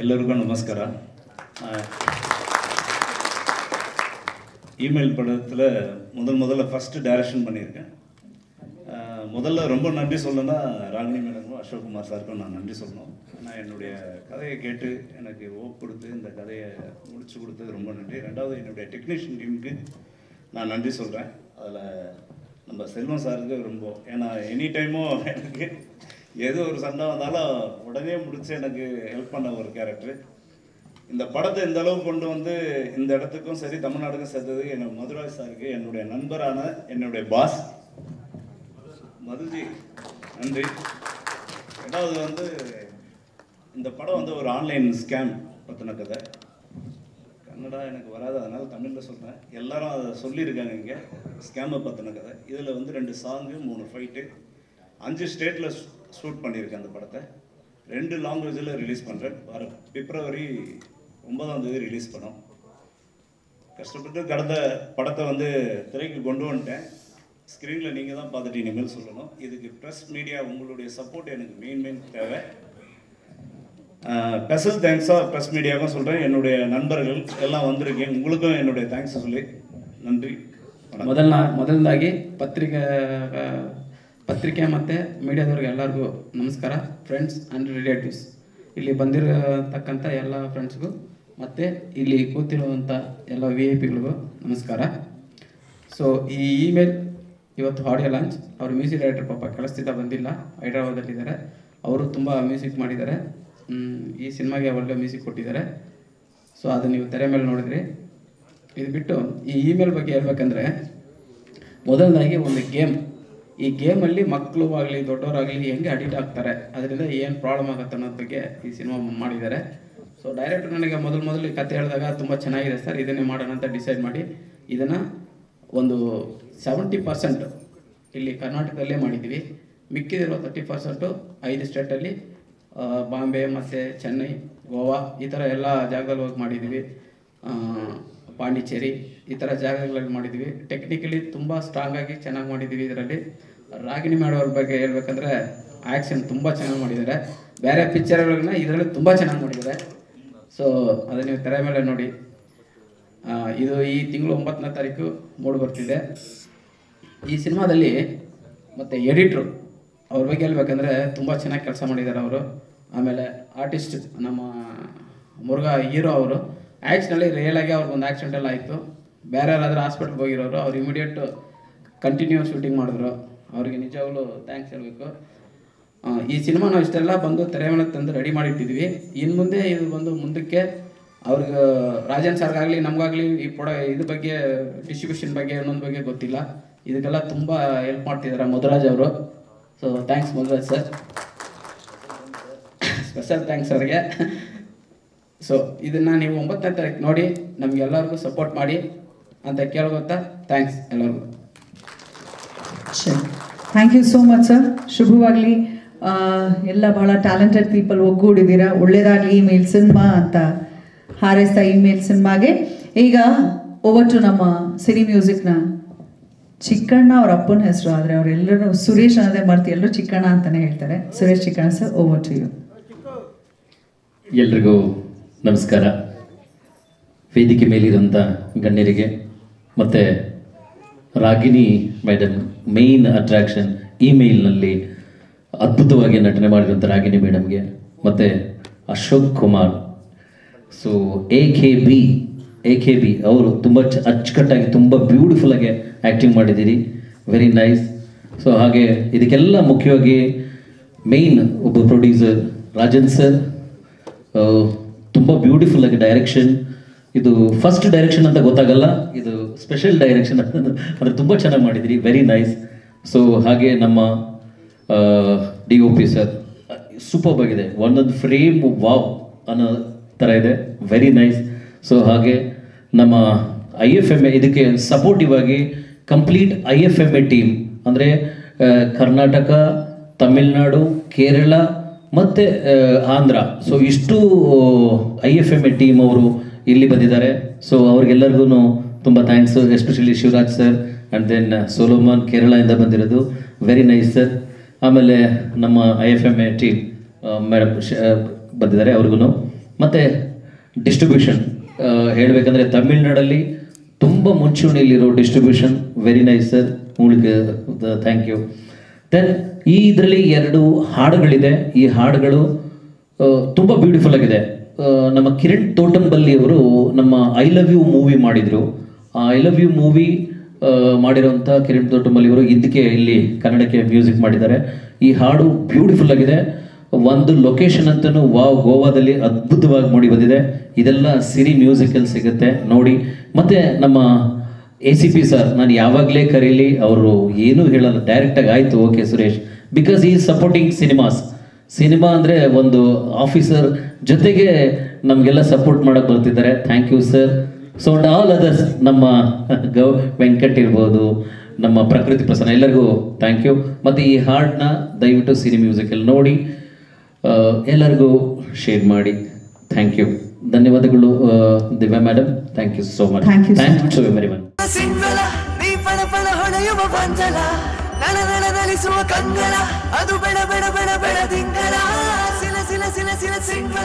ಎಲ್ಲರಿಗೂ ನಮಸ್ಕಾರ. இமெயில் படத்தில் முதல்ல ஃபஸ்ட்டு டைரக்ஷன் பண்ணியிருக்கேன். முதல்ல ரொம்ப நன்றி சொல்லணும்னா ராகினி மேடமும் அசோக்குமார் சாருக்கும் நான் நன்றி சொல்லணும். நான் என்னுடைய கதையை கேட்டு எனக்கு ஓப் கொடுத்து இந்த கதையை முடிச்சு கொடுத்தது ரொம்ப நன்றி. ரெண்டாவது என்னுடைய டெக்னீஷியன் டீமுக்கு நான் நன்றி சொல்கிறேன். அதில் நம்ம செல்வம் சாருக்கு ரொம்ப, ஏன்னா எனி டைமும் எனக்கு எது ஒரு சண்டை வந்தாலும் உடனே முடிச்சு எனக்கு ஹெல்ப் பண்ண ஒரு கேரக்டர். இந்த படத்தை இந்த அளவு கொண்டு வந்து இந்த இடத்துக்கும் சரி தமிழ்நாடுக்கும் சேர்த்தது என்னோட மதுராஜ் சாருக்கு, என்னுடைய நண்பரான என்னுடைய பாஸ் மதுஜி நன்றி. ரெண்டாவது வந்து இந்த படம் வந்து ஒரு ஆன்லைன் ஸ்கேம் பற்றின கதை. கன்னடா எனக்கு வராது, அதனால் தமிழில் சொல்கிறேன். எல்லாரும் அதை சொல்லியிருக்காங்க. இங்கே ஸ்கேமை பற்றின கதை. இதில் வந்து 2 சாங்கு 3 ஃபைட்டு 5 ஸ்டேட்டில் ஷூட் பண்ணியிருக்கேன். அந்த படத்தை 2 லாங்குவேஜில் ரிலீஸ் பண்ணுறேன். வர பிப்ரவரி 9ஆம் தேதி ரிலீஸ் பண்ணோம். கஷ்டப்பட்டு கடந்த படத்தை வந்து திரைக்கு கொண்டு வந்துட்டேன். ஸ்க்ரீனில் நீங்கள் தான் பார்த்துட்டு இனிமேல் சொல்லணும். இதுக்கு ப்ரெஸ் மீடியா உங்களுடைய சப்போர்ட் எனக்கு மெயின் தேவை. ஸ்பெஷல் தேங்க்ஸாக ப்ரெஸ் மீடியாவுக்கும் சொல்கிறேன். என்னுடைய நண்பர்கள் எல்லாம் வந்திருக்கேன், உங்களுக்கும் என்னுடைய தேங்க்ஸை சொல்லி நன்றி. ಮೊದಲನೇದಾಗಿ ಪತ್ರಿಕೆ ಮತ್ತು ಮೀಡಿಯಾದವ್ರಿಗೆ ಎಲ್ಲರಿಗೂ ನಮಸ್ಕಾರ. ಫ್ರೆಂಡ್ಸ್ ಆ್ಯಂಡ್ ರಿಲೇಟಿವ್ಸ್, ಇಲ್ಲಿ ಬಂದಿರತಕ್ಕಂಥ ಎಲ್ಲ ಫ್ರೆಂಡ್ಸ್ಗೂ ಮತ್ತು ಇಲ್ಲಿ ಕೂತಿರುವಂಥ ಎಲ್ಲ VIP ಗಳಿಗೂ ನಮಸ್ಕಾರ. ಸೊ ಈ ಇಮೇಲ್ ಇವತ್ತು ಆಡಿಯೋ ಲಾಂಚ್. ಅವರು ಮ್ಯೂಸಿಕ್ ಡೈರೆಕ್ಟರ್ ಪಾಪ ಕೆಲಸದಿಂದ ಬಂದಿಲ್ಲ, ಹೈದ್ರಾಬಾದಲ್ಲಿದ್ದಾರೆ. ಅವರು ತುಂಬ ಮ್ಯೂಸಿಕ್ ಮಾಡಿದ್ದಾರೆ. ಈ ಸಿನಿಮಾಗೆ ಒಳ್ಳೆ ಮ್ಯೂಸಿಕ್ ಕೊಟ್ಟಿದ್ದಾರೆ. ಸೊ ಅದು ನೀವು ತೆರೆ ಮೇಲೆ ನೋಡಿದ್ರಿ. ಇದು ಬಿಟ್ಟು ಈ ಇಮೇಲ್ ಬಗ್ಗೆ ಹೇಳ್ಬೇಕಂದ್ರೆ, ಮೊದಲನೇದಾಗಿ ಒಂದು ಗೇಮ್. ಈ ಗೇಮಲ್ಲಿ ಮಕ್ಕಳು ಆಗಲಿ ದೊಡ್ಡವರಾಗಲಿ ಹೆಂಗೆ ಅಡಿಕ್ಟ್ ಆಗ್ತಾರೆ, ಅದರಿಂದ ಏನು ಪ್ರಾಬ್ಲಮ್ ಆಗುತ್ತೆ ಅನ್ನೋದ್ರ ಬಗ್ಗೆ ಈ ಸಿನಿಮಾ ಮಾಡಿದ್ದಾರೆ. ಸೊ ಡೈರೆಕ್ಟರ್ ನನಗೆ ಮೊದಲು ಕತೆ ಹೇಳಿದಾಗ ತುಂಬ ಚೆನ್ನಾಗಿದೆ ಸರ್, ಇದನ್ನೇ ಮಾಡೋಣ ಅಂತ ಡಿಸೈಡ್ ಮಾಡಿ ಇದನ್ನು ಒಂದು 70% ಇಲ್ಲಿ ಕರ್ನಾಟಕದಲ್ಲೇ ಮಾಡಿದ್ದೀವಿ. ಮಿಕ್ಕಿದಿರೋ 30% 5 ಸ್ಟೇಟಲ್ಲಿ, ಬಾಂಬೆ ಮತ್ತು ಚೆನ್ನೈ, ಗೋವಾ ಈ ಥರ ಎಲ್ಲ ಜಾಗದಲ್ಲಿ ಹೋಗಿ ಮಾಡಿದ್ದೀವಿ. ಪಾಂಡಿಚೇರಿ ಈ ಥರ ಜಾಗಗಳಲ್ಲಿ ಮಾಡಿದ್ದೀವಿ. ಟೆಕ್ನಿಕಲಿ ತುಂಬ ಸ್ಟ್ರಾಂಗಾಗಿ ಚೆನ್ನಾಗಿ ಮಾಡಿದ್ದೀವಿ. ಇದರಲ್ಲಿ ರಾಗಿಣಿ ಮಾಡೋರ ಬಗ್ಗೆ ಹೇಳ್ಬೇಕಂದ್ರೆ ಆ್ಯಕ್ಷನ್ ತುಂಬ ಚೆನ್ನಾಗಿ ಮಾಡಿದ್ದಾರೆ. ಬೇರೆ ಪಿಕ್ಚರ್ಗಳನ್ನ ಇದರಲ್ಲಿ ತುಂಬ ಚೆನ್ನಾಗಿ ಮಾಡಿದ್ದಾರೆ. ಸೊ ಅದು ನೀವು ತೆರೆ ಮೇಲೆ ನೋಡಿ. ಇದು ಈ ತಿಂಗಳು 9ನೇ ತಾರೀಕು ಮೂಡಿ ಬರ್ತಿದೆ. ಈ ಸಿನಿಮಾದಲ್ಲಿ ಮತ್ತು ಎಡಿಟ್ರು ಅವ್ರ ಬಗ್ಗೆ ಹೇಳ್ಬೇಕಂದ್ರೆ ತುಂಬ ಚೆನ್ನಾಗಿ ಕೆಲಸ ಮಾಡಿದ್ದಾರೆ ಅವರು. ಆಮೇಲೆ ಆರ್ಟಿಸ್ಟ್ ನಮ್ಮ ಮುರುಘಾ ಹೀರೋ ಅವರು ಆ್ಯಕ್ಚುಲಿ ರಿಯಲಾಗಿ ಅವ್ರಿಗೊಂದು ಆಕ್ಸಿಡೆಂಟೆಲ್ಲ ಆಯಿತು. ಬೇರೆ ಯಾರಾದರೂ ಹಾಸ್ಪಿಟ್ಲ್ಗೆ ಹೋಗಿರೋರು, ಅವ್ರು ಇಮಿಡಿಯೇಟ್ ಕಂಟಿನ್ಯೂ ಶೂಟಿಂಗ್ ಮಾಡಿದ್ರು. ಅವ್ರಿಗೆ ನಿಜವಾಗ್ಲೂ ಥ್ಯಾಂಕ್ಸ್ ಹೇಳಬೇಕು. ಈ ಸಿನಿಮಾ ನಾವು ಇಷ್ಟೆಲ್ಲ ಬಂದು ತೆರೆ ಮೇಲೆ ತಂದು ರೆಡಿ ಮಾಡಿಟ್ಟಿದ್ವಿ. ಇನ್ನು ಮುಂದೆ ಇದು ಬಂದು ಮುಂದಕ್ಕೆ ಅವ್ರಿಗೆ ರಾಜನ್ ಸರ್ಗಾಗಲಿ ನಮಗಾಗಲಿ ಈ ಇದ್ರ ಬಗ್ಗೆ ಡಿಸ್ಟ್ರಿಬ್ಯೂಷನ್ ಬಗ್ಗೆ ಇನ್ನೊಂದು ಬಗ್ಗೆ ಗೊತ್ತಿಲ್ಲ. ಇದಕ್ಕೆಲ್ಲ ತುಂಬ ಹೆಲ್ಪ್ ಮಾಡ್ತಿದ್ದಾರೆ ಮಧುರಾಜ್ ಅವರು. So thanks Madhuraj sir, special thanks ಅವ್ರಿಗೆ. ಸೊ ಇದನ್ನು ನೀವು 9ನೇ ತಾರೀಕು ನೋಡಿ ನಮಗೆಲ್ಲರಿಗೂ ಸಪೋರ್ಟ್ ಮಾಡಿ ಅಂತ ಕೇಳ್ಕೊತಾ ಥ್ಯಾಂಕ್ಸ್ ಎಲ್ಲರಿಗೂ. Thank you so much sir. ಶುಭವಾಗಲಿ. ಎಲ್ಲ ಬಹಳ ಟ್ಯಾಲೆಂಟೆಡ್ ಪೀಪಲ್ ಒಗ್ಗೂಡಿದ್ದೀರಾ. ಒಳ್ಳೇದಾಗಲಿ ಇಮೇಲ್ ಸಿನಿಮಾ ಅಂತ ಹಾರೈಸ್ತಾ ಇಮೇಲ್ ಸಿನಿಮಾಗೆ. ಈಗ ಓವರ್ ಟು ನಮ್ಮ ಸಿರಿ ಮ್ಯೂಸಿಕ್ನ ಚಿಕ್ಕಣ್ಣ ಅವ್ರ ಅಪ್ಪನ ಹೆಸರು, ಆದರೆ ಅವರೆಲ್ಲರೂ ಸುರೇಶ್ ಅನ್ನೋದೇ ಮರ್ತಿ ಎಲ್ಲರೂ ಚಿಕ್ಕಣ್ಣ ಅಂತಲೇ ಹೇಳ್ತಾರೆ. Suresh Chikkanna sir, over to you. ಎಲ್ರಿಗೂ ನಮಸ್ಕಾರ. ವೇದಿಕೆ ಮೇಲಿರುವಂಥ ಗಣ್ಯರಿಗೆ ಮತ್ತು ರಾಗಿಣಿ ಮೇಡಮ್ ಮೇನ್ ಅಟ್ರಾಕ್ಷನ್ ಇಮೇಲ್ನಲ್ಲಿ ಅದ್ಭುತವಾಗಿ ನಟನೆ ಮಾಡಿರುವಂಥ ರಾಗಿಣಿ ಮೇಡಮ್ಗೆ ಮತ್ತು ಅಶೋಕ್ ಕುಮಾರ್. ಸೊ AKB ಅವರು ತುಂಬ ಅಚ್ಚುಕಟ್ಟಾಗಿ ತುಂಬ ಬ್ಯೂಟಿಫುಲ್ಲಾಗಿ ಆ್ಯಕ್ಟಿಂಗ್ ಮಾಡಿದ್ದೀರಿ. Very nice. ಸೊ ಹಾಗೆ ಇದಕ್ಕೆಲ್ಲ ಮುಖ್ಯವಾಗಿ ಮೇಯ್ನ್ ಒಬ್ಬ ಪ್ರೊಡ್ಯೂಸರ್ ರಾಜನ್ ಸರ್, ತುಂಬ ಬ್ಯೂಟಿಫುಲ್ಲಾಗಿ ಡೈರೆಕ್ಷನ್. ಇದು ಫಸ್ಟ್ ಡೈರೆಕ್ಷನ್ ಅಂತ ಗೊತ್ತಾಗಲ್ಲ, ಇದು ಸ್ಪೆಷಲ್ ಡೈರೆಕ್ಷನ್ ಅಂದರೆ ತುಂಬ ಚೆನ್ನಾಗಿ ಮಾಡಿದ್ದೀರಿ. Very nice. ಸೊ ಹಾಗೆ ನಮ್ಮ DOP ಸರ್ ಸೂಪರ್ ಆಗಿದೆ. ಒಂದೊಂದು ಫ್ರೇಮ್ ವಾವ್ ಅನ್ನೋ ಥರ ಇದೆ. Very nice. ಸೊ ಹಾಗೆ ನಮ್ಮ IFMA ಇದಕ್ಕೆ ಸಪೋರ್ಟಿವ್ ಆಗಿ ಕಂಪ್ಲೀಟ್ IFMA ಟೀಮ್ ಅಂದರೆ ಕರ್ನಾಟಕ, ತಮಿಳ್ನಾಡು, ಕೇರಳ ಮತ್ತು ಆಂಧ್ರ. ಸೊ ಇಷ್ಟು IFMA ಟೀಮ್ ಅವರು ಇಲ್ಲಿ ಬಂದಿದ್ದಾರೆ. ಸೊ ಅವ್ರಿಗೆಲ್ಲರಿಗೂ ತುಂಬ thanks. Especially Shivraj sir and then Solomon ಕೇರಳದಿಂದ ಬಂದಿರೋದು. Very nice sir. ಆಮೇಲೆ ನಮ್ಮ IFMA ಟೀಮ್ ಮೇಡಮ್ ಬಂದಿದ್ದಾರೆ, ಅವ್ರಿಗೂ ಮತ್ತು ಡಿಸ್ಟ್ರಿಬ್ಯೂಷನ್ ಹೇಳಬೇಕಂದ್ರೆ ತಮಿಳ್ನಾಡಲ್ಲಿ ತುಂಬ ಮುಂಚೂಣಿಯಲ್ಲಿರೋ ಡಿಸ್ಟ್ರಿಬ್ಯೂಷನ್ ವೆರಿ ನೈಸ್ ಸರ್, உங்களுக்கு ಥ್ಯಾಂಕ್ ಯು. ದೆನ್ ಈ ಇದರಲ್ಲಿ 2 ಹಾಡುಗಳಿದೆ. ಈ ಹಾಡುಗಳು ತುಂಬ ಬ್ಯೂಟಿಫುಲ್ ಆಗಿದೆ. ನಮ್ಮ ಕಿರಣ್ ತೋಟಂಬಲ್ಲಿ ಅವರು ನಮ್ಮ ಐ ಲವ್ ಯು ಮೂವಿ ಮಾಡಿದರು. ಆ ಐ ಲವ್ ಯು ಮೂವಿ ಮಾಡಿರೋಂಥ ಕಿರಣ್ ತೋಟಂಬಲ್ಲಿ ಅವರು ಇದಕ್ಕೆ ಇಲ್ಲಿ ಕನ್ನಡಕ್ಕೆ ಮ್ಯೂಸಿಕ್ ಮಾಡಿದ್ದಾರೆ. ಈ ಹಾಡು ಬ್ಯೂಟಿಫುಲ್ ಆಗಿದೆ. ಒಂದು ಲೊಕೇಶನ್ ಅಂತಲೂ ವಾವ್, ಗೋವಾದಲ್ಲಿ ಅದ್ಭುತವಾಗಿ ಮೂಡಿ ಬಂದಿದೆ. ಇದೆಲ್ಲ ಸಿರಿ ಮ್ಯೂಸಿಕಲ್ಲಿ ಸಿಗುತ್ತೆ ನೋಡಿ. ಮತ್ತು ನಮ್ಮ ACP ಸರ್, ನಾನು ಯಾವಾಗಲೇ ಕರೀಲಿ ಅವರು ಏನೂ ಹೇಳಲ್ಲ, ಡೈರೆಕ್ಟಾಗಿ ಆಯಿತು ಓಕೆ ಸುರೇಶ್, ಬಿಕಾಸ್ ಈ ಸಪೋರ್ಟಿಂಗ್ ಸಿನಿಮಾ ಅಂದರೆ ಒಂದು ಆಫೀಸರ್ ಜೊತೆಗೆ ನಮಗೆಲ್ಲ ಸಪೋರ್ಟ್ ಮಾಡೋಕ್ಕೆ ಬರ್ತಿದ್ದಾರೆ. Thank you sir. So and all others, ನಮ್ಮ ವೆಂಕಟ್ ಇರ್ಬೋದು, ನಮ್ಮ ಪ್ರಕೃತಿ ಪ್ರಸನ್ನ, ಎಲ್ಲರಿಗೂ ಥ್ಯಾಂಕ್ ಯು. ಮತ್ತು ಈ ಹಾಡನ್ನ ದಯವಿಟ್ಟು ಸಿರಿ ಮ್ಯೂಸಿಕಲ್ಲಿ ನೋಡಿ, ಎಲ್ಲರಿಗೂ ಶೇರ್ ಮಾಡಿ. ಥ್ಯಾಂಕ್ ಯು, ಧನ್ಯವಾದಗಳು Divya madam. Thank you so much. Thank you very much. ಅದು ಬೆಳ ಬೆಳ ಬೆಳ ಬೆಳದಿಂಗಳ ಸಿಲ ಸಿಲ ಸಿಲ ಸಿಲ ಸಿಂಗಳ